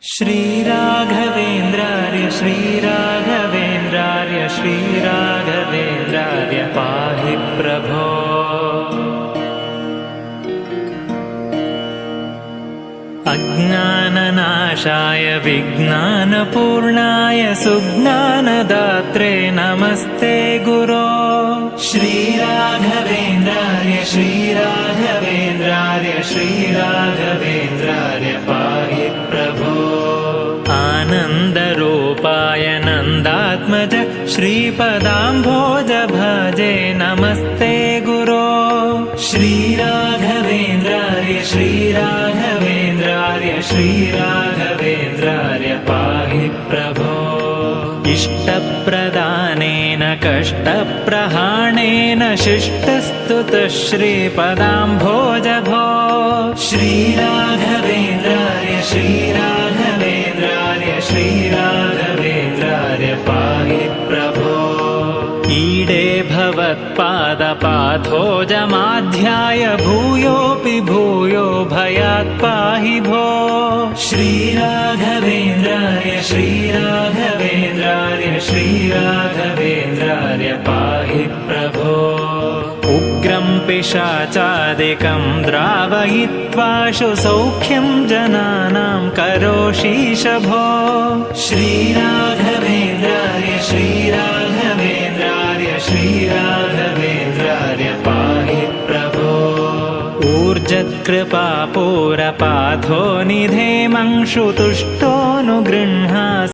श्रीराघवेन्द्रार्य श्रीराघवेन्द्रार्य श्रीराघवेन्द्रार्य पाहि प्रभो। अज्ञाननाशाय विज्ञानपूर्णाय सुज्ञानदात्रे नमस्ते गुरो। श्रीराघवेन्द्रार्य श्रीराघवेन्द्रार्य श्रीराघवेन्द्रार्य पाहि प्रभो। आनन्दरूपाय नन्दात्मज श्रीपदाम्भोज भजे नमस्ते गुरो। श्रीराघवेन्द्रार्य श्रीराघवेन्द्रार्य श्रीराघवेन्द्रार्य पाहि प्रभो। इष्टप्रदानेन कष्टप्रहाणेन शिष्टस्तुतः श्रीपदाम्भोज भो। श्रीराघवेन्द्रार्य श्रीराघवेन्द्रार्य श्रीराघवेन्द्रार्य पाहि प्रभो। ईडे भवत्पादपाथोजमाध्याय भूयोऽपि भूयो भयात् पाहि भो। श्रीराघवेन्द्रार्य श्रीराघवेन्द्रार्य श्रीराघवेन्द्रार्य पाहि प्रभो। उग्रं पिशाचादिकं द्रावयित्वाशु सौख्यं जनानां करोषीश भो। श्रीराघवेन्द्रार्य श्रीराघवेन्द्रार्य श्रीराघवेन्द्रार्य पाहि प्रभो। ऊर्जत्कृपापूरपाथो निधे मंशुतुष्टोऽनुगृह्णासि